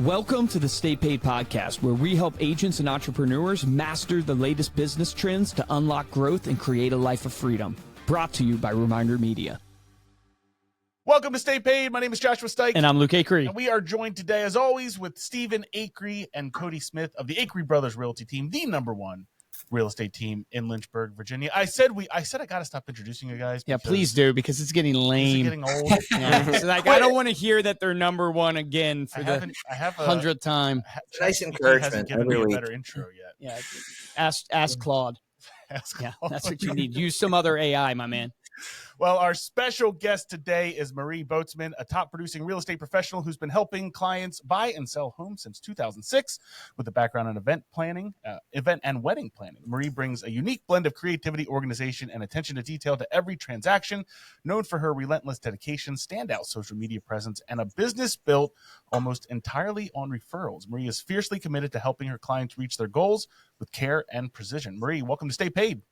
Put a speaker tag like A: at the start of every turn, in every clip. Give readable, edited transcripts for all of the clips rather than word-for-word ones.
A: Welcome to the Stay Paid podcast, where we help agents and entrepreneurs master the latest business trends to unlock growth and create a life of freedom. Brought to you by Reminder Media.
B: Welcome to Stay Paid. My name is Joshua Stike.
A: And I'm Luke Acree.
B: And we are joined today, as always, with Stephen Acree and Cody Smith of the Acree Brothers Realty Team, the #1 real estate team in Lynchburg, Virginia. I said I got to stop introducing you guys.
A: Yeah, please do, because it's getting lame.
B: It's getting old.
A: Yeah. So, I don't want to hear that they're #1 again for the 100th time.
C: Nice encouragement.
B: Hasn't given me a better intro yet.
A: Yeah, ask Claude. Yeah, that's what you need. Use some other AI, my man.
B: Well, our special guest today is Marie Boatsman, a top producing real estate professional who's been helping clients buy and sell homes since 2006 with a background in event and wedding planning. Marie brings a unique blend of creativity, organization, and attention to detail to every transaction, known for her relentless dedication, standout social media presence, and a business built almost entirely on referrals. Marie is fiercely committed to helping her clients reach their goals with care and precision. Marie, welcome to Stay Paid.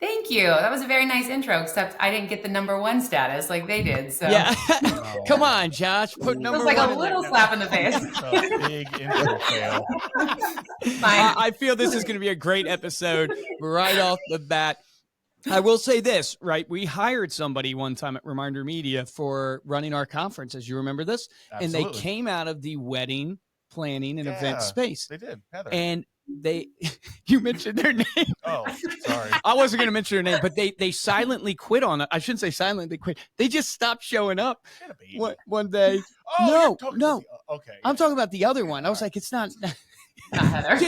D: Thank you. That was a very nice intro, except I didn't get the #1 status like they did. So
A: yeah, come on, Josh. Put number
D: it was like
A: one
D: a little slap in the face.
B: A big intro fail.
A: I feel this is going to be a great episode right off the bat. I will say this, right? We hired somebody one time at Reminder Media for running our conference, as you remember this,
B: Absolutely.
A: And they came out of the wedding planning and event space.
B: They did, Heather.
A: And you mentioned their name.
B: Oh, sorry.
A: I wasn't going to mention their name, but they silently quit on it. I shouldn't say silently quit. They just stopped showing up one day.
B: Oh,
A: no.
B: Okay.
A: I'm talking about the other one. I was like, it's not
D: Heather.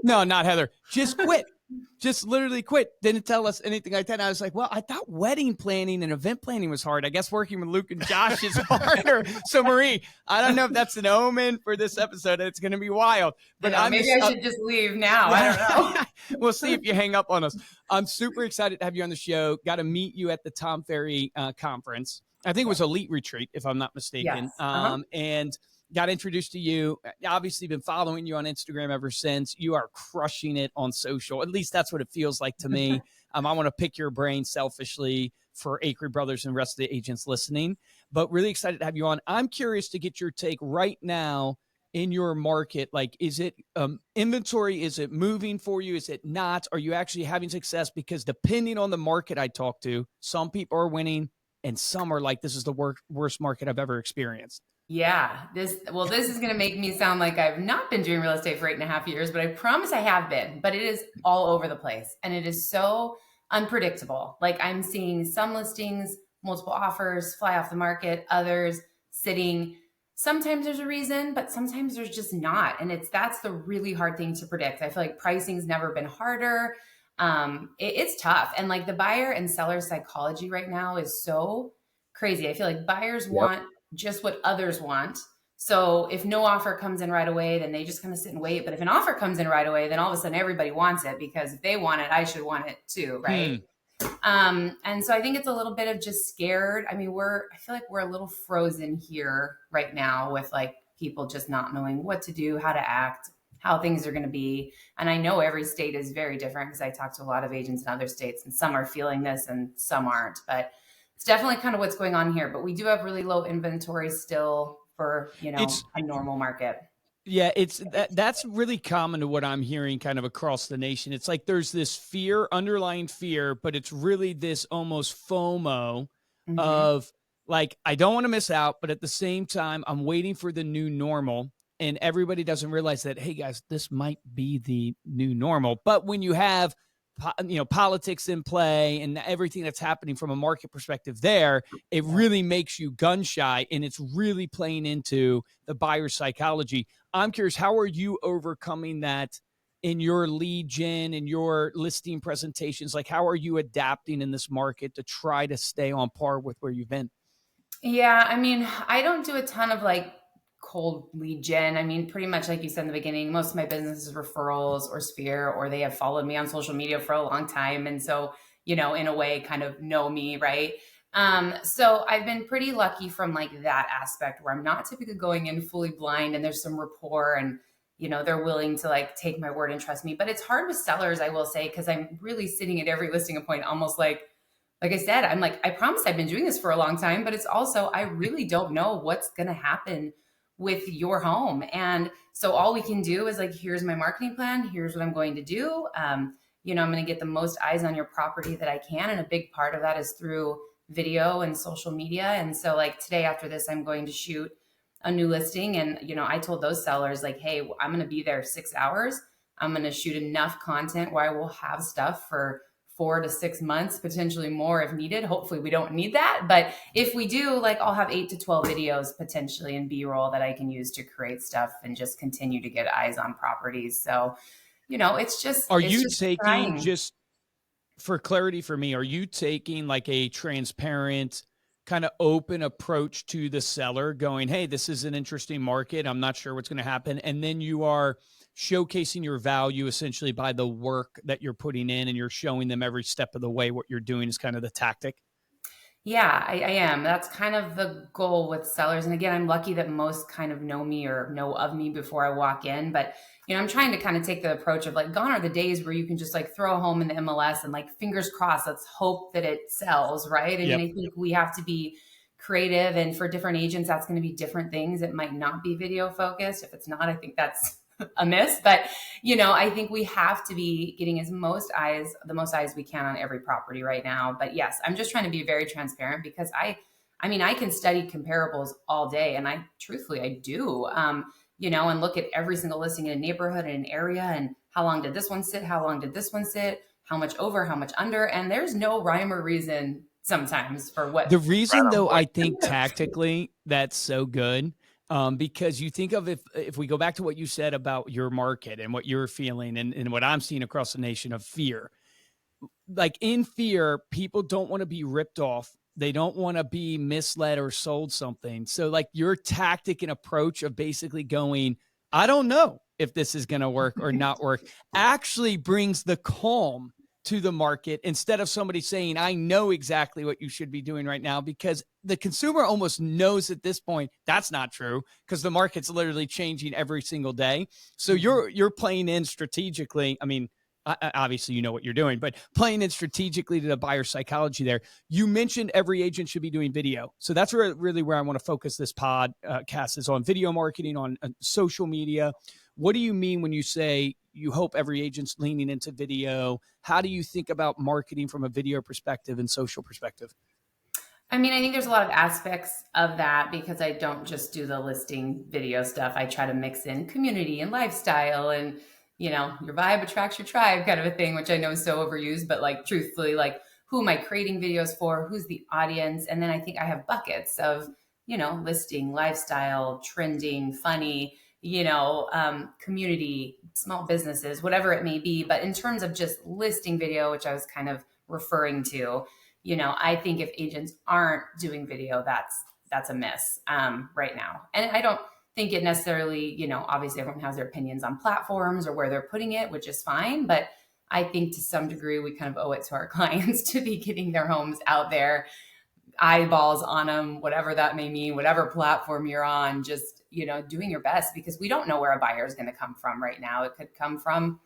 A: No, not Heather. Just quit. Just literally quit. Didn't tell us anything like that. And I was like, well, I thought wedding planning and event planning was hard. I guess working with Luke and Josh is harder. So, Marie, I don't know if that's an omen for this episode. It's going to be wild. But
D: maybe I should just leave now. I don't know.
A: We'll see if you hang up on us. I'm super excited to have you on the show. Got to meet you at the Tom Ferry conference. I think it was Elite Retreat, if I'm not mistaken.
D: Yes.
A: And got introduced to you. Obviously, been following you on Instagram ever since. You are crushing it on social. At least that's what it feels like to me. I want to pick your brain selfishly for Acree Brothers and the rest of the agents listening. But really excited to have you on. I'm curious to get your take right now in your market. Like, is it inventory? Is it moving for you? Is it not? Are you actually having success? Because depending on the market I talk to, some people are winning and some are like, this is the worst market I've ever experienced.
D: Yeah, this is going to make me sound like I've not been doing real estate for 8.5 years, but I promise I have been. But it is all over the place, and it is so unpredictable. Like, I'm seeing some listings, multiple offers fly off the market, others sitting. Sometimes there's a reason, but sometimes there's just not, and that's the really hard thing to predict. I feel like pricing's never been harder. It's tough, and like the buyer and seller psychology right now is so crazy. I feel like buyers want just what others want. So if no offer comes in right away, then they just kind of sit and wait. But if an offer comes in right away, then all of a sudden everybody wants it, because if they want it, I should want it too, right? And so I think it's a little bit of just scared. I mean, I feel like we're a little frozen here right now with like people just not knowing what to do, how to act, how things are going to be. And I know every state is very different, because I talk to a lot of agents in other states, and some are feeling this and some aren't. But it's definitely kind of what's going on here. But we do have really low inventory still for, a normal market.
A: Yeah, that's really common to what I'm hearing kind of across the nation. It's like there's this underlying fear, but it's really this almost FOMO of like, I don't want to miss out, but at the same time, I'm waiting for the new normal. And everybody doesn't realize that, hey guys, this might be the new normal. But when you have politics in play and everything that's happening from a market perspective there, it really makes you gun shy, and it's really playing into the buyer's psychology. I'm curious, how are you overcoming that in your lead gen and your listing presentations? Like, how are you adapting in this market to try to stay on par with where you've been?
D: Yeah, I mean, I don't do a ton of like cold lead gen. I mean, pretty much like you said in the beginning, most of my business is referrals or Sphere, or they have followed me on social media for a long time. And so, in a way kind of know me, right? So I've been pretty lucky from like that aspect, where I'm not typically going in fully blind, and there's some rapport, and, they're willing to like take my word and trust me. But it's hard with sellers, I will say, because I'm really sitting at every listing appointment almost like I said, I'm like, I promise I've been doing this for a long time, but it's also, I really don't know what's going to happen with your home. And so all we can do is like, here's my marketing plan. Here's what I'm going to do. I'm going to get the most eyes on your property that I can. And a big part of that is through video and social media. And so like today after this, I'm going to shoot a new listing. And, I told those sellers like, hey, I'm going to be there 6 hours. I'm going to shoot enough content where I will have stuff for 4 to 6 months, potentially more if needed. Hopefully we don't need that. But if we do, like I'll have 8 to 12 videos potentially in B-roll that I can use to create stuff and just continue to get eyes on properties. So, it's just,
A: taking, just for clarity for me, are you taking like a transparent kind of open approach to the seller going, hey, this is an interesting market. I'm not sure what's going to happen. And then you are showcasing your value essentially by the work that you're putting in, and you're showing them every step of the way what you're doing is kind of the tactic?
D: Yeah, I am. That's kind of the goal with sellers. And again, I'm lucky that most kind of know me or know of me before I walk in. But, I'm trying to kind of take the approach of like, gone are the days where you can just like throw a home in the MLS and like, fingers crossed, let's hope that it sells, right? And I think we have to be creative. And for different agents, that's going to be different things. It might not be video focused. If it's not, I think that's a miss. But, I think we have to be getting the most eyes we can on every property right now. But yes, I'm just trying to be very transparent because I can study comparables all day. And I do, and look at every single listing in a neighborhood, in an area, and how long did this one sit? How long did this one sit? How much over, how much under? And there's no rhyme or reason sometimes for what.
A: The reason though, I think tactically that's so good. Because you think of if we go back to what you said about your market and what you're feeling and what I'm seeing across the nation of fear, like in fear, people don't want to be ripped off. They don't want to be misled or sold something. So like your tactic and approach of basically going, I don't know if this is going to work or not work, actually brings the calm to the market instead of somebody saying, I know exactly what you should be doing right now, because the consumer almost knows at this point that's not true because the market's literally changing every single day. So you're playing in strategically. I mean, obviously you know what you're doing, but playing in strategically to the buyer psychology there. You mentioned every agent should be doing video. So that's really where I want to focus this podcast is on video marketing, on social media. What do you mean when you say you hope every agent's leaning into video? How do you think about marketing from a video perspective and social perspective?
D: I think there's a lot of aspects of that because I don't just do the listing video stuff. I try to mix in community and lifestyle and, your vibe attracts your tribe kind of a thing, which I know is so overused, but like truthfully, like who am I creating videos for? Who's the audience? And then I think I have buckets of, listing, lifestyle, trending, funny, community, small businesses, whatever it may be. But in terms of just listing video, which I was kind of referring to, I think if agents aren't doing video, that's a miss right now. And I don't think it necessarily, obviously everyone has their opinions on platforms or where they're putting it, which is fine. But I think to some degree, we kind of owe it to our clients to be getting their homes out there, eyeballs on them, whatever that may mean, whatever platform you're on, just, doing your best because we don't know where a buyer is going to come from right now. It could come from,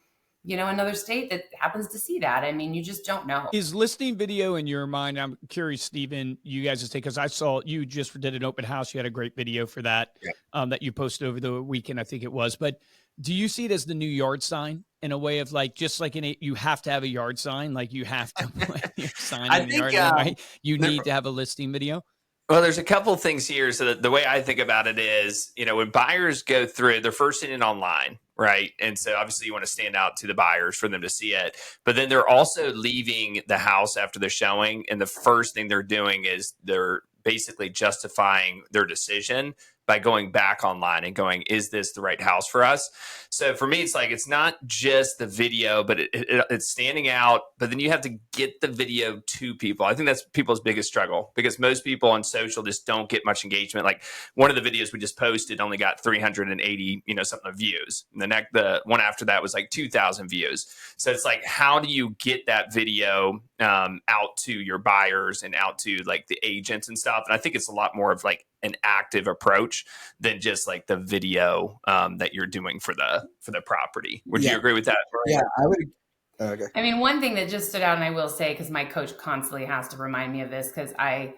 D: another state that happens to see that. You just don't know.
A: Is listing video in your mind? I'm curious, Stephen, you guys to take, because I saw you just did an open house. You had a great video for that, that you posted over the weekend, I think it was. But do you see it as the new yard sign in a way of like, just like you have to have a yard sign, like you have to put your sign in the yard, right? You need to have a listing video.
C: Well, there's a couple of things here. So the way I think about it is, when buyers go through, they're first in it online, right? And so obviously you want to stand out to the buyers for them to see it. But then they're also leaving the house after the showing. And the first thing they're doing is they're basically justifying their decision by going back online and going, is this the right house for us? So for me, it's like, it's not just the video, but it's standing out, but then you have to get the video to people. I think that's people's biggest struggle because most people on social just don't get much engagement. Like one of the videos we just posted only got 380, something of views. And the one after that was like 2,000 views. So it's like, how do you get that video out to your buyers and out to like the agents and stuff? And I think it's a lot more of like an active approach than just like the video that you're doing for the property. Would you agree with that?
E: Yeah, I would. Okay.
D: One thing that just stood out, and I will say, because my coach constantly has to remind me of this, because I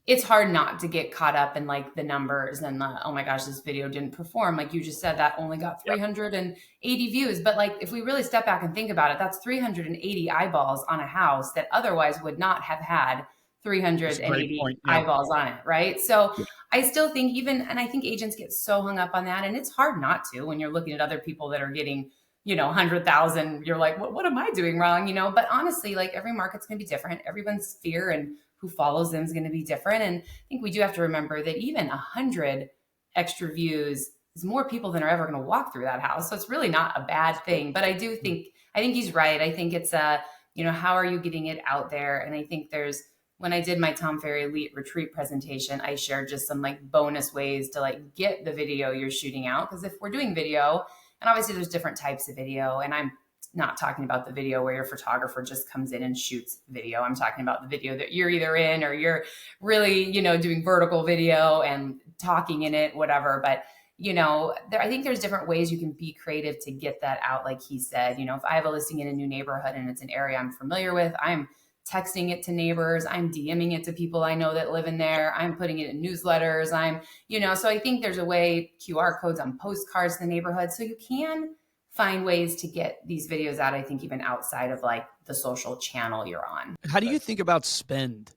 D: it's hard not to get caught up in like the numbers and the, oh my gosh, this video didn't perform. Like you just said, that only got 380 views. But like, if we really step back and think about it, that's 380 eyeballs on a house that otherwise would not have had 380 eyeballs on it. Right. So I still think and I think agents get so hung up on that, and it's hard not to when you're looking at other people that are getting, 100,000, you're like, what am I doing wrong? But honestly, like every market's going to be different. Everyone's fear and who follows them is going to be different. And I think we do have to remember that even 100 extra views is more people than are ever going to walk through that house. So it's really not a bad thing. But I think he's right. I think it's how are you getting it out there? And I think when I did my Tom Ferry Elite Retreat presentation, I shared just some like bonus ways to like get the video you're shooting out. Because if we're doing video, and obviously there's different types of video, and I'm not talking about the video where your photographer just comes in and shoots video. I'm talking about the video that you're either in or you're really, doing vertical video and talking in it, whatever. But, I think there's different ways you can be creative to get that out. Like he said, if I have a listing in a new neighborhood and it's an area I'm familiar with, I'm texting it to neighbors, I'm DMing it to people I know that live in there, I'm putting it in newsletters, so I think there's a way, QR codes on postcards in the neighborhood. So you can find ways to get these videos out, I think, even outside of like the social channel you're on.
A: How do you think about spend?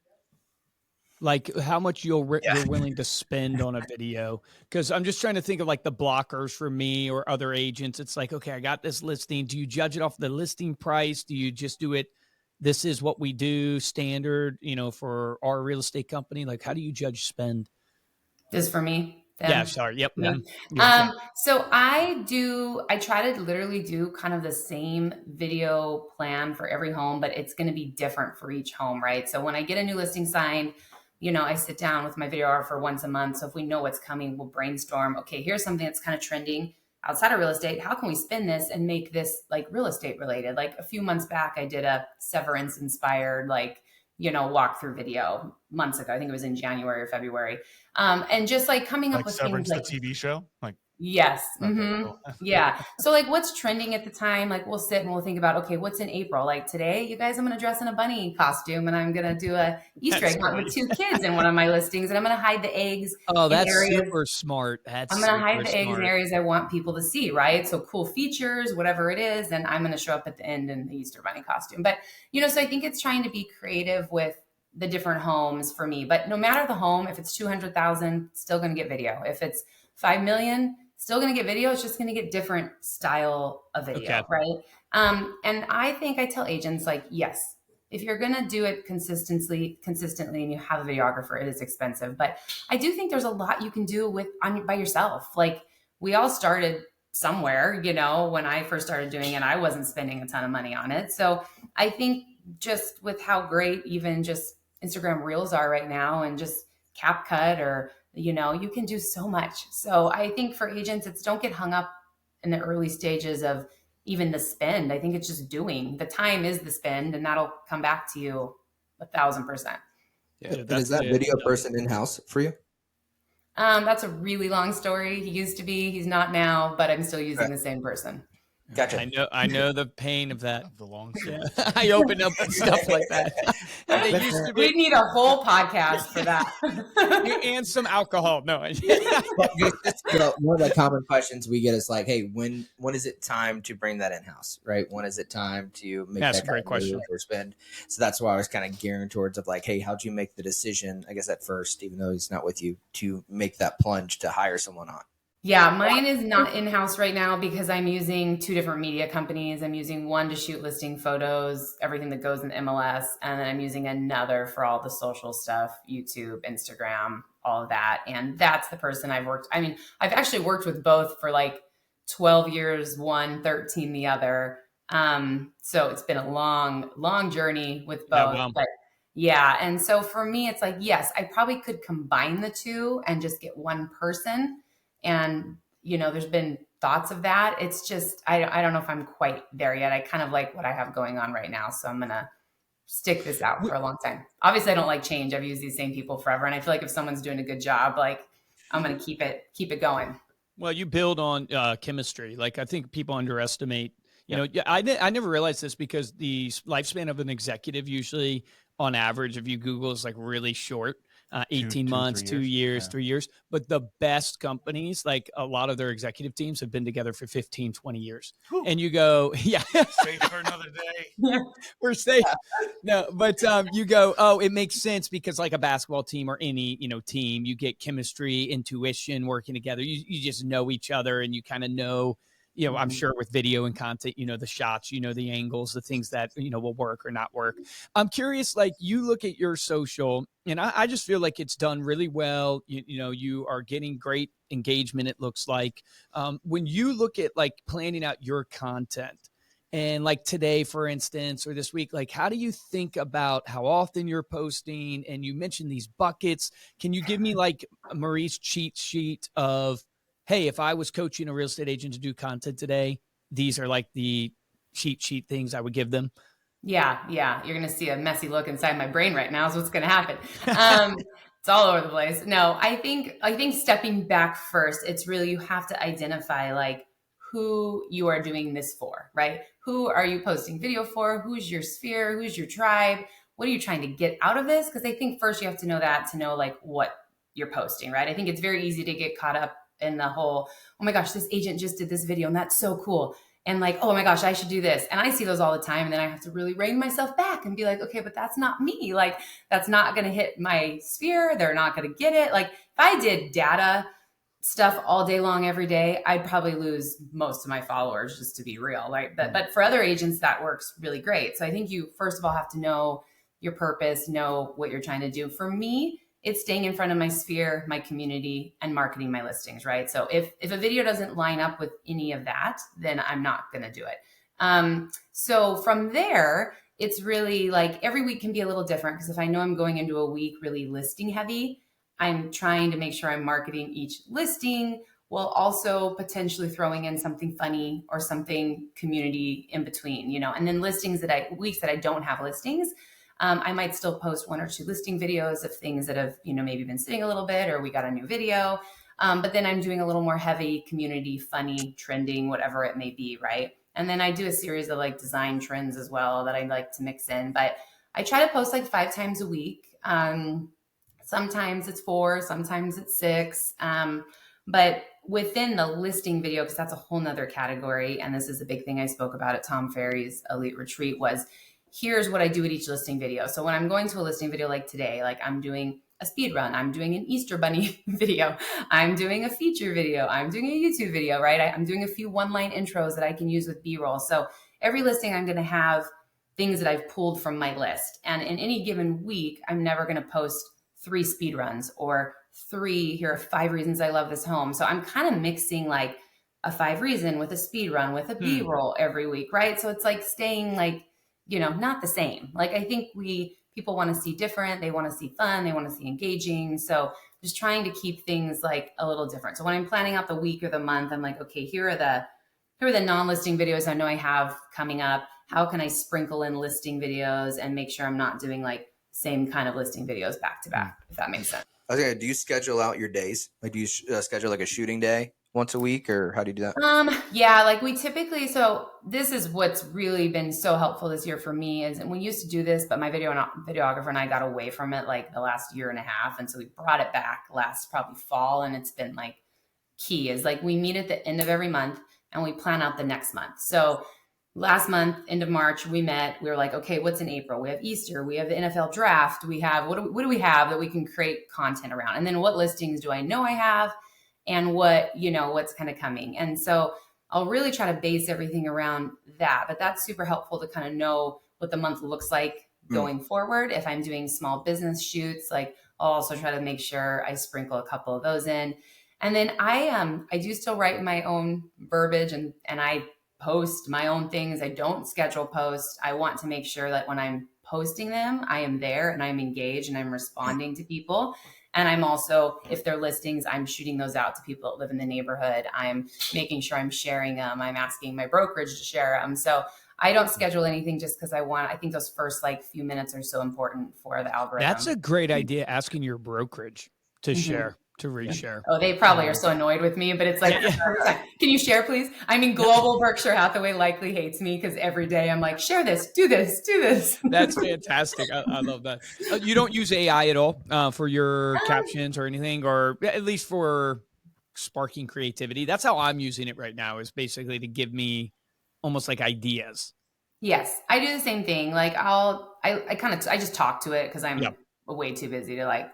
A: Like how much you're willing to spend on a video? Because I'm just trying to think of like the blockers for me or other agents. It's like, okay, I got this listing. Do you judge it off the listing price? Do you just do it? This is what we do standard, for our real estate company. Like, how do you judge spend?
D: This for me.
A: Yeah, sorry. Yep.
D: Yeah. So I try to literally do kind of the same video plan for every home, but it's going to be different for each home, right? So when I get a new listing signed, I sit down with my videographer once a month. So if we know what's coming, we'll brainstorm. Okay, here's something that's kind of trending outside of real estate. How can we spin this and make this like real estate related? Like a few months back, I did a Severance inspired, walkthrough video months ago. I think it was in January or February. And just like coming up with
B: Severance,
D: things like
B: the TV show.
D: Yes.
B: Okay,
D: Mm-hmm.
B: cool.
D: Yeah. So like what's trending at the time, like we'll sit and we'll think about, okay, what's in April? Like today, you guys, I'm going to dress in a bunny costume and I'm going to do a Easter egg hunt with 2 kids in one of my listings. And I'm going to hide the eggs.
A: Oh, that's super smart. I'm
D: going to hide the eggs in areas I want people to see, right? So cool features, whatever it is. And I'm going to show up at the end in the Easter bunny costume. But, so I think it's trying to be creative with the different homes for me. But no matter the home, if it's 200,000, still going to get video. If it's 5 million, still going to get video. It's just going to get different style of video, right? And I think I tell agents like, yes, if you're going to do it consistently and you have a videographer, it is expensive. But I do think there's a lot you can do by yourself. Like we all started somewhere, when I first started doing it, I wasn't spending a ton of money on it. So I think just with how great even just Instagram Reels are right now and just CapCut or you can do so much. So I think for agents, don't get hung up in the early stages of even the spend. I think it's just doing. The time is the spend, and that'll come back to you 1,000%.
E: Yeah. And is that video person in-house for you?
D: That's a really long story. He used to be, he's not now, but I'm still using the same person.
E: Gotcha.
A: I know the pain of that.
B: The long story.
A: I open up and stuff like that.
D: We need a whole podcast for that.
A: And some alcohol. No.
E: One of the common questions we get is like, hey, when is it time to bring that in-house, right? When is it time to make
A: that's
E: that
A: a great question
E: or spend? So that's why I was kind of gearing towards of like, hey, how'd you make the decision, I guess at first, even though he's not with you, to make that plunge to hire someone on?
D: Yeah, mine is not in-house right now because I'm using 2 different media companies. I'm using one to shoot listing photos, everything that goes in the MLS, and then I'm using another for all the social stuff, YouTube, Instagram, all of that. And that's the person I've actually worked with both for like 12 years, one, 13 the other. So it's been a long, long journey with both.
A: Wow.
D: But yeah, and so for me, it's like, yes, I probably could combine the 2 and just get one person. And, there's been thoughts of that. It's just, I don't know if I'm quite there yet. I kind of like what I have going on right now. So I'm going to stick this out for a long time. Obviously, I don't like change. I've used these same people forever. And I feel like if someone's doing a good job, like I'm going to keep it going.
A: Well, you build on chemistry. Like I think people underestimate, I never realized this because the lifespan of an executive usually on average, if you Google, is like really short. 18
B: Two,
A: months,
B: 3
A: 2
B: years.
A: years,
B: Yeah.
A: 3 years. But the best companies, like a lot of their executive teams have been together for 15, 20 years.
B: Whew.
A: And you go, yeah,
B: Safe for another day.
D: Yeah.
A: we're safe. No, but you go, oh, it makes sense because like a basketball team or any, team, you get chemistry, intuition working together. You just know each other and you kind of know, I'm sure with video and content, the shots, the angles, the things that, will work or not work. I'm curious, like you look at your social and I just feel like it's done really well. You are getting great engagement. It looks like when you look at like planning out your content, and like today, for instance, or this week, like how do you think about how often you're posting? And you mentioned these buckets. Can you give me like Marie's cheat sheet of, hey, if I was coaching a real estate agent to do content today, these are like the cheat sheet things I would give them?
D: Yeah. You're going to see a messy look inside my brain right now is what's going to happen. It's all over the place. No, I think stepping back first, it's really, you have to identify like who you are doing this for, right? Who are you posting video for? Who's your sphere? Who's your tribe? What are you trying to get out of this? Because I think first you have to know that to know like what you're posting, right? I think it's very easy to get caught up in the whole, oh my gosh, this agent just did this video and that's so cool. And like, oh my gosh, I should do this. And I see those all the time. And then I have to really rein myself back and be like, okay, but that's not me. Like, that's not going to hit my sphere. They're not going to get it. Like, if I did data stuff all day long, every day, I'd probably lose most of my followers, just to be real. Right. But for other agents, that works really great. So I think you, first of all, have to know your purpose, know what you're trying to do. For me, it's staying in front of my sphere, my community, and marketing my listings, right? So if a video doesn't line up with any of that, then I'm not going to do it. So from there, it's really like every week can be a little different because if I know I'm going into a week really listing heavy, I'm trying to make sure I'm marketing each listing while also potentially throwing in something funny or something community in between, and then weeks that I don't have listings, I might still post 1 or 2 listing videos of things that have, maybe been sitting a little bit or we got a new video. But then I'm doing a little more heavy community, funny, trending, whatever it may be, right? And then I do a series of like design trends as well that I like to mix in. But I try to post like 5 times a week. Sometimes it's 4, sometimes it's 6. But within the listing video, because that's a whole nother category, and this is a big thing I spoke about at Tom Ferry's Elite Retreat, was here's what I do at each listing video. So when I'm going to a listing video like today, like I'm doing a speed run, I'm doing an Easter bunny video, I'm doing a feature video, I'm doing a YouTube video, right? I'm doing a few one-line intros that I can use with B-roll. So every listing I'm going to have things that I've pulled from my list. And in any given week, I'm never going to post 3 speed runs or 3, here are 5 reasons I love this home. So I'm kind of mixing like a 5 reason with a speed run with a B-roll every week, right? So it's like staying like, not the same. Like I think people want to see different. They want to see fun. They want to see engaging. So just trying to keep things like a little different. So when I'm planning out the week or the month, I'm like, okay, here are the non-listing videos I know I have coming up. How can I sprinkle in listing videos and make sure I'm not doing like same kind of listing videos back to back, if that makes sense.
E: I was gonna, do you schedule out your days? Like, do you schedule like a shooting day once a week, or how do you do that?
D: Yeah, like we typically, so this is what's really been so helpful this year for me is, and we used to do this, but my videographer and I got away from it like the last year and a half. And so we brought it back last probably fall. And it's been like key is like, we meet at the end of every month and we plan out the next month. So last month, end of March, we met, we were like, okay, what's in April? We have Easter, we have the NFL draft. We have, what do we have that we can create content around? And then what listings do I know I have? And what's kind of coming. And so I'll really try to base everything around that, but that's super helpful to kind of know what the month looks like going forward. If I'm doing small business shoots, like I'll also try to make sure I sprinkle a couple of those in. And then I do still write my own verbiage and I post my own things. I don't schedule posts. I want to make sure that when I'm posting them, I am there and I'm engaged and I'm responding to people. And I'm also, if they're listings, I'm shooting those out to people that live in the neighborhood. I'm making sure I'm sharing them. I'm asking my brokerage to share them. So I don't schedule anything just because I think those first like few minutes are so important for the algorithm.
A: That's a great idea. Asking your brokerage to share to reshare.
D: Oh, they probably are so annoyed with me, but it's like, can you share, please? I mean, global Berkshire Hathaway likely hates me because every day I'm like, share this, do this, do this.
A: That's fantastic. I love that. You don't use AI at all for your captions or anything, or at least for sparking creativity. That's how I'm using it right now, is basically to give me almost like ideas.
D: Yes, I do the same thing. Like I just talk to it because I'm way too busy to like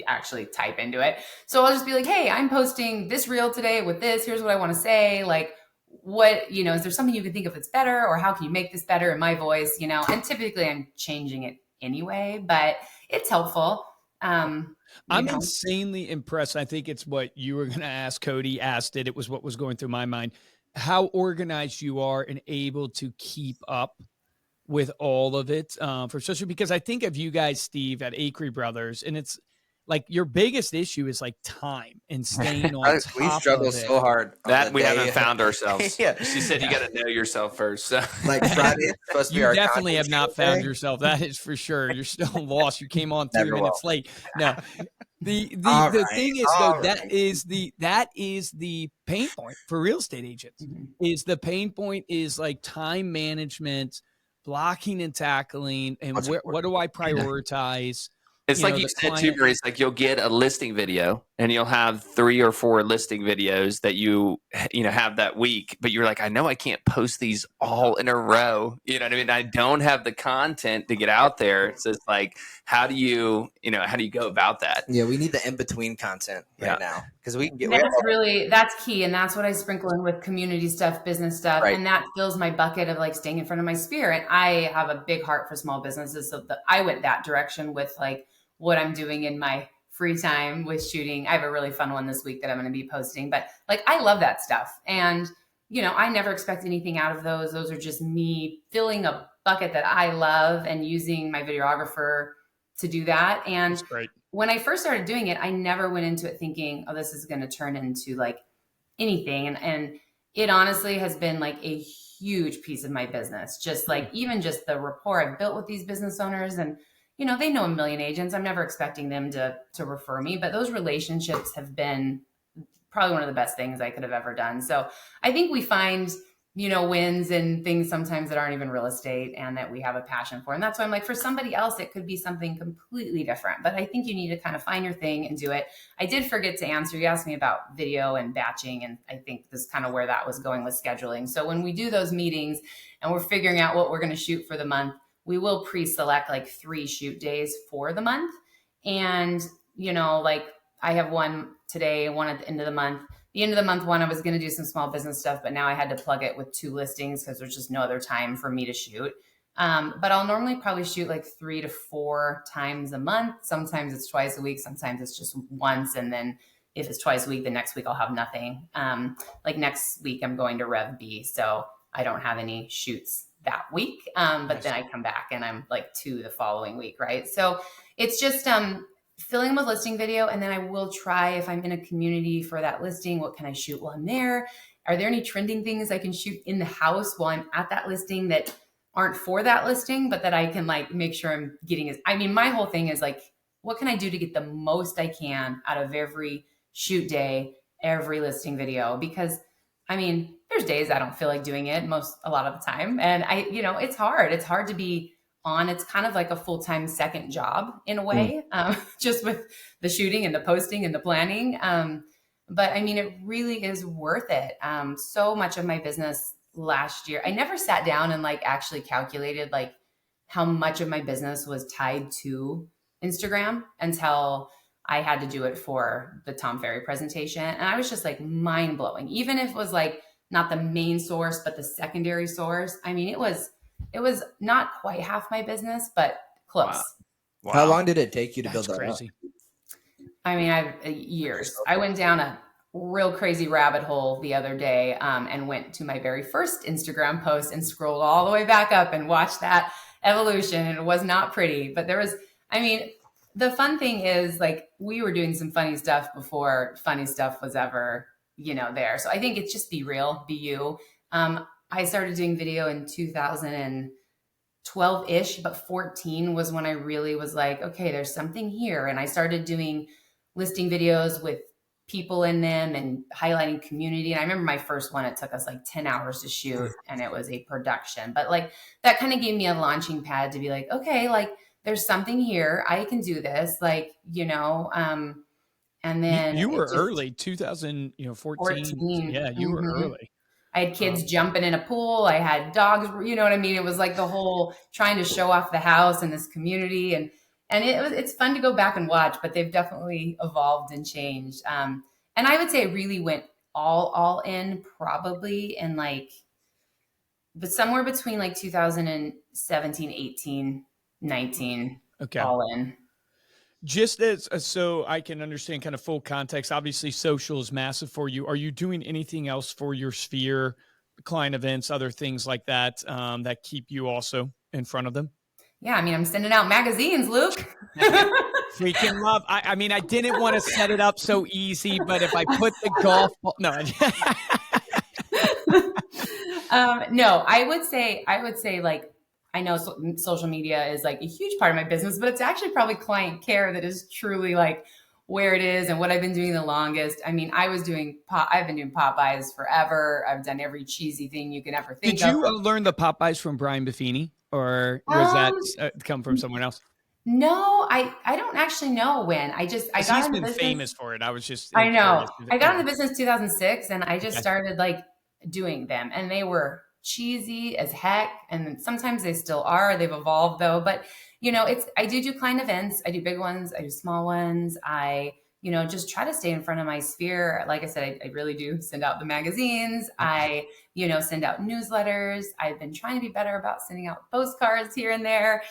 D: actually type into it. So I'll just be like, hey, I'm posting this reel today with this. Here's what I want to say. Like, what, is there something you can think of that's better, or how can you make this better in my voice? And typically I'm changing it anyway, but it's helpful. I'm
A: insanely impressed. I think it's what you were going to ask. Cody asked it. It was what was going through my mind. How organized you are and able to keep up with all of it, for social, because I think of you guys, Steve, at Acre Brothers, and it's like your biggest issue is like time and staying on top
E: we struggle
A: of it.
E: so hard
C: that we haven't found ourselves.
E: Yeah.
C: She said you got to know yourself first. So.
E: Like Friday is supposed to be
A: You
E: our
A: definitely have not found
E: day.
A: yourself. That is for sure. You're still lost. You came on 2
E: Never
A: minutes
E: will.
A: late. No, the
E: Right,
A: thing is though, that is the pain point for real estate agents. Is the pain point is like time management, blocking and tackling, and what do I prioritize?
C: It's like you said too, Marie. It's like you'll get a listing video and you'll have 3 or 4 listing videos that you have that week, but you're like, I know I can't post these all in a row. You know what I mean? I don't have the content to get out there. So it's like, how do you go about that?
E: Yeah, we need the in-between content right now, because we can get
D: that's key. And that's what I sprinkle in with community stuff, business stuff.
E: Right.
D: And that fills my bucket of like staying in front of my sphere. And I have a big heart for small businesses. So I went that direction with like what I'm doing in my free time with shooting. I have a really fun one this week that I'm going to be posting, but like, I love that stuff. And, I never expect anything out of those. Those are just me filling a bucket that I love and using my videographer to do that. And when I first started doing it, I never went into it thinking, oh, this is going to turn into like anything. And it honestly has been like a huge piece of my business. Just like, even just the rapport I've built with these business owners, and they know a million agents. I'm never expecting them to refer me, but those relationships have been probably one of the best things I could have ever done. So I think we find, wins in things sometimes that aren't even real estate and that we have a passion for. And that's why I'm like, for somebody else, it could be something completely different, but I think you need to kind of find your thing and do it. I did forget to answer. You asked me about video and batching, and I think this is kind of where that was going with scheduling. So when we do those meetings and we're figuring out what we're going to shoot for the month, we will pre-select like 3 shoot days for the month. And, like I have one today, one at the end of the month. The end of the month one, I was going to do some small business stuff, but now I had to plug it with 2 listings because there's just no other time for me to shoot. But I'll normally probably shoot like 3 to 4 times a month. Sometimes it's twice a week. Sometimes it's just once. And then if it's twice a week, the next week I'll have nothing. Like next week I'm going to Rev B. So I don't have any shoots that week. But then I come back and I'm like 2 the following week. Right. So it's just, filling them with listing video. And then I will try, if I'm in a community for that listing, what can I shoot while I'm there? Are there any trending things I can shoot in the house while I'm at that listing that aren't for that listing, but that I can like make sure I'm getting my whole thing is like, what can I do to get the most I can out of every shoot day, every listing video? Because there's days I don't feel like doing it a lot of the time. And it's hard. It's hard to be on. It's kind of like a full-time second job in a way, just with the shooting and the posting and the planning. But it really is worth it. So much of my business last year, I never sat down and like actually calculated like how much of my business was tied to Instagram until I had to do it for the Tom Ferry presentation. And I was just like mind blowing, even if it was like not the main source, but the secondary source. It was not quite half my business, but close.
E: Wow. How long did it take you to build that
A: crazy
E: up?
D: Years. I went down a real crazy rabbit hole the other day and went to my very first Instagram post and scrolled all the way back up and watched that evolution. And it was not pretty, but there was, the fun thing is like we were doing some funny stuff before funny stuff was ever, there. So I think it's just be real, be you. I started doing video in 2012-ish, but 14 was when I really was like, okay, there's something here. And I started doing listing videos with people in them and highlighting community. And I remember my first one, it took us like 10 hours to shoot and it was a production, but like that kind of gave me a launching pad to be like, okay, like there's something here. I can do this. Like, and then
A: you were early 2014.
D: 14.
A: Yeah, you were early.
D: I had kids jumping in a pool. I had dogs, you know what I mean? It was like the whole trying to show off the house and this community. And it's fun to go back and watch, but they've definitely evolved and changed. And I would say I really went all in probably in like, but somewhere between like 2017, 18, 19,
A: okay,
D: all in.
A: Just as so I can understand kind of full context, obviously social is massive for you. Are you doing anything else for your sphere, client events, other things like that, that keep you also in front of them?
D: Yeah, I mean, I'm sending out magazines, Luke.
A: Freaking love. I mean, I didn't want to set it up so easy, but if I put the golf ball, no.
D: No, I would say like, I know social media is like a huge part of my business, but it's actually probably client care that is truly like where it is and what I've been doing the longest. I mean, I've been doing Popeyes forever. I've done every cheesy thing you can ever think of.
A: Did you learn the Popeyes from Brian Buffini, or was that come from someone else?
D: No, I don't actually know when. I got in the business.
A: Famous for it. I was just
D: I know. I got in the business 2006 and I just started like doing them and they were cheesy as heck. And sometimes they still are. They've evolved though. But I do client events. I do big ones. I do small ones. I, just try to stay in front of my sphere. Like I said, I really do send out the magazines. I, send out newsletters. I've been trying to be better about sending out postcards here and there.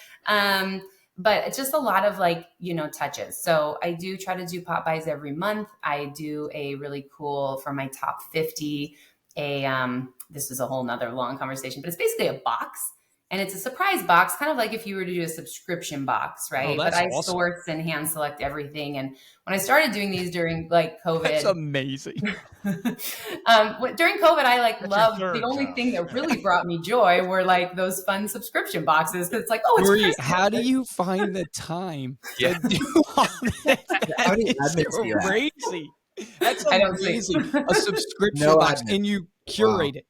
D: But it's just a lot of like, touches. So I do try to do Popeyes every month. I do a really cool for my top 50, this is a whole nother long conversation, but it's basically a box and it's a surprise box, kind of like if you were to do a subscription box, right?
A: Oh, that's
D: but I
A: awesome.
D: source and hand select everything. And when I started doing these during like COVID,
A: that's amazing.
D: During COVID, I loved the only thing that really brought me joy were like those fun subscription boxes. Cause it's like, oh, it's
A: Marie, how do you find the time to do all that? That's crazy. That's amazing. A subscription box and you curate it.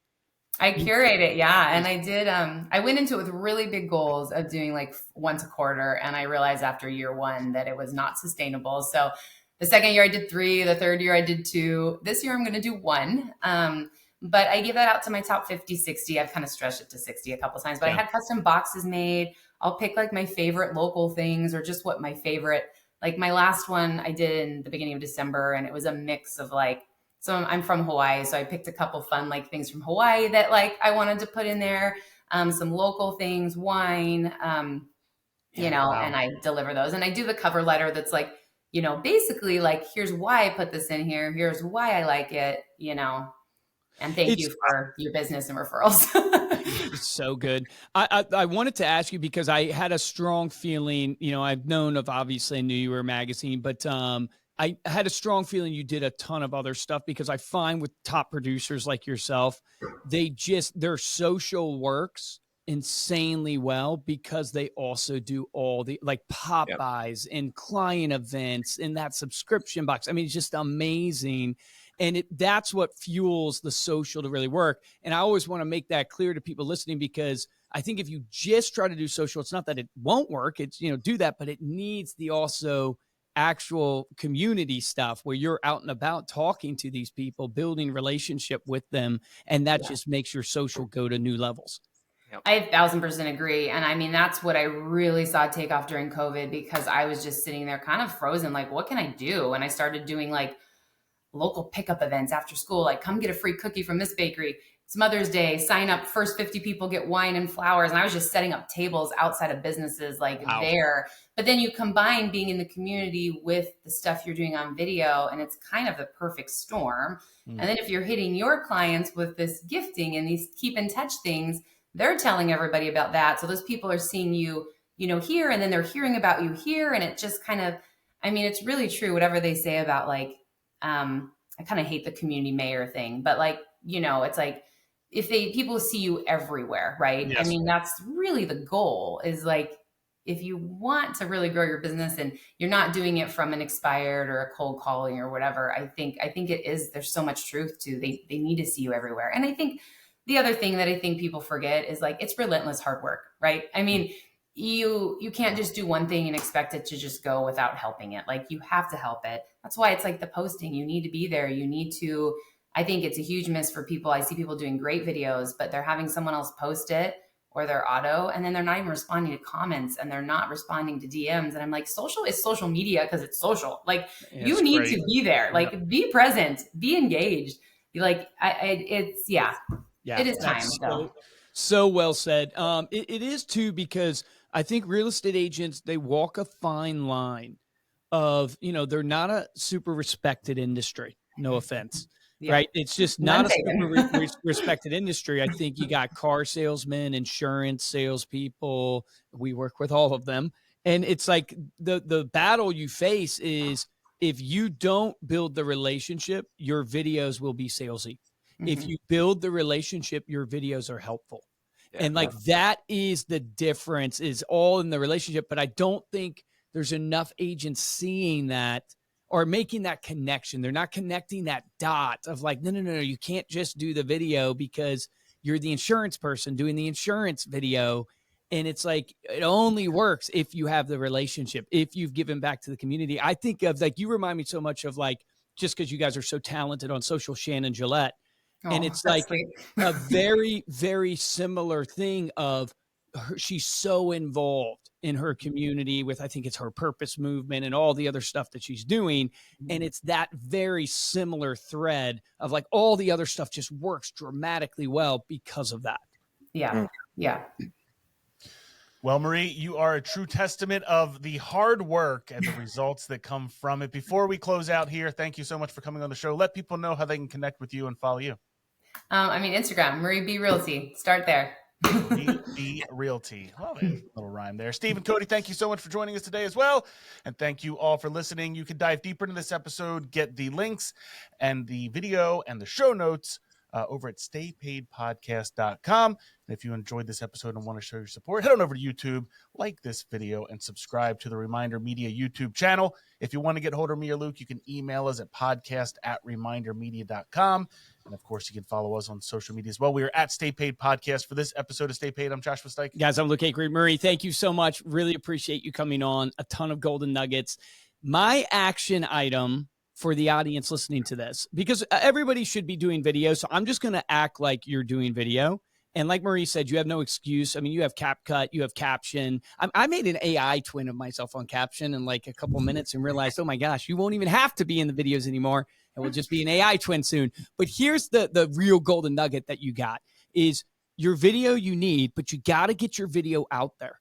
D: I curate it. Yeah. And I did, I went into it with really big goals of doing like once a quarter. And I realized after year one that it was not sustainable. So the second year I did 3, the third year I did 2. This year I'm going to do 1. But I give that out to my top 50, 60. I've kind of stretched it to 60 a couple of times, but I had custom boxes made. I'll pick like my favorite local things or just what my favorite, like my last one I did in the beginning of December. And it was a mix of like, so I'm from Hawaii. So I picked a couple fun like things from Hawaii that like I wanted to put in there, some local things, wine, and I deliver those. And I do the cover letter that's like, basically like, here's why I put this in here. Here's why I like it, and thank you for your business and referrals.
A: It's so good. I wanted to ask you because I had a strong feeling, I've known of, obviously I knew you were a magazine, but I had a strong feeling you did a ton of other stuff because I find with top producers like yourself, their social works insanely well because they also do all the like Popeyes and client events and that subscription box. I mean, it's just amazing. And that's what fuels the social to really work. And I always want to make that clear to people listening because I think if you just try to do social, it's not that it won't work. It's, do that, but it needs the also actual community stuff where you're out and about talking to these people, building relationship with them. And that just makes your social go to new levels.
D: I 1,000% agree. And I mean, that's what I really saw take off during COVID because I was just sitting there kind of frozen. Like, what can I do? And I started doing like local pickup events after school, like come get a free cookie from this bakery. It's Mother's Day, sign up, first 50 people get wine and flowers. And I was just setting up tables outside of businesses there. But then you combine being in the community with the stuff you're doing on video and it's kind of the perfect storm. And then if you're hitting your clients with this gifting and these keep in touch things, they're telling everybody about that. So those people are seeing you, here, and then they're hearing about you here. And it just kind of, I mean, it's really true. Whatever they say about like, I kind of hate the community mayor thing, but like, it's like if people see you everywhere, right?
A: Yes.
D: I mean, that's really the goal is like, if you want to really grow your business and you're not doing it from an expired or a cold calling or whatever, I think it is, there's so much truth to, they need to see you everywhere. And I think the other thing that I think people forget is like, it's relentless hard work, right? I mean, you can't just do one thing and expect it to just go without helping it. Like, you have to help it. That's why it's like the posting, you need to be there. You need to, I think it's a huge miss for people. I see people doing great videos, but they're having someone else post it or their auto, and then they're not even responding to comments, and they're not responding to DMs. And I'm like, social is social media because it's social. Like, you need
B: great.
D: to be there. Like, be present, be engaged. Like, it's
A: Yeah,
D: it is time.
A: So well said. It is too, because I think real estate agents, they walk a fine line of, they're not a super respected industry. No offense. Yeah. Right. It's just not a super respected industry. I think you got car salesmen, insurance salespeople. We work with all of them. And it's like the battle you face is, if you don't build the relationship, your videos will be salesy. Mm-hmm. If you build the relationship, your videos are helpful. Yeah, and like that is the difference, is all in the relationship. But I don't think there's enough agents seeing that or making that connection. They're not connecting that dot of like, no, you can't just do the video because you're the insurance person doing the insurance video. And it's like, it only works if you have the relationship, if you've given back to the community. I think of, like, you remind me so much of, like, just because you guys are so talented on social, Shannon Gillette. And it's like a very, very similar thing of her. She's so involved in her community with, I think it's her purpose movement and all the other stuff that she's doing. And it's that very similar thread of like, all the other stuff just works dramatically well because of that.
D: Yeah. Yeah.
B: Well, Marie, you are a true testament of the hard work and the results that come from it. Before we close out here, thank you so much for coming on the show. Let people know how they can connect with you and follow you.
D: Instagram, Marie B Realty. Start there.
B: B Realty. Oh, man, little rhyme there. Steve and Cody, thank you so much for joining us today as well. And thank you all for listening. You can dive deeper into this episode, get the links and the video and the show notes over at staypaidpodcast.com. And if you enjoyed this episode and want to show your support, head on over to YouTube, like this video, and subscribe to the Reminder Media YouTube channel. If you want to get a hold of me or Luke, you can email us at podcast@remindermedia.com. And, of course, you can follow us on social media as well. We are at Stay Paid Podcast for this episode of Stay Paid. I'm Joshua Stike.
A: Guys, I'm Luke Akery. Murray, thank you so much. Really appreciate you coming on. A ton of golden nuggets. My action item for the audience listening to this, because everybody should be doing video, so I'm just going to act like you're doing video. And like Marie said, you have no excuse. I mean, you have CapCut, you have Caption. I made an AI twin of myself on Caption in like a couple minutes and realized, oh my gosh, you won't even have to be in the videos anymore. It will just be an AI twin soon. But here's the real golden nugget that you got is your video you need, but you got to get your video out there.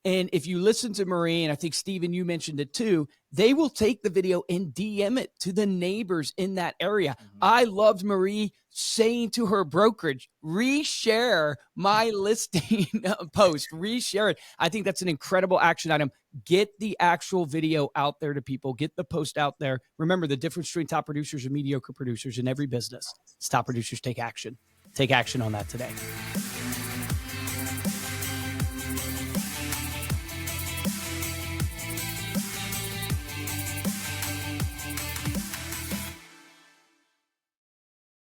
A: And if you listen to Marie, and I think, Steven, you mentioned it too, they will take the video and DM it to the neighbors in that area. Mm-hmm. I loved Marie saying to her brokerage, reshare my listing post, reshare it. I think that's an incredible action item. Get the actual video out there to people. Get the post out there. Remember, the difference between top producers and mediocre producers in every business is top producers take action. Take action on that today.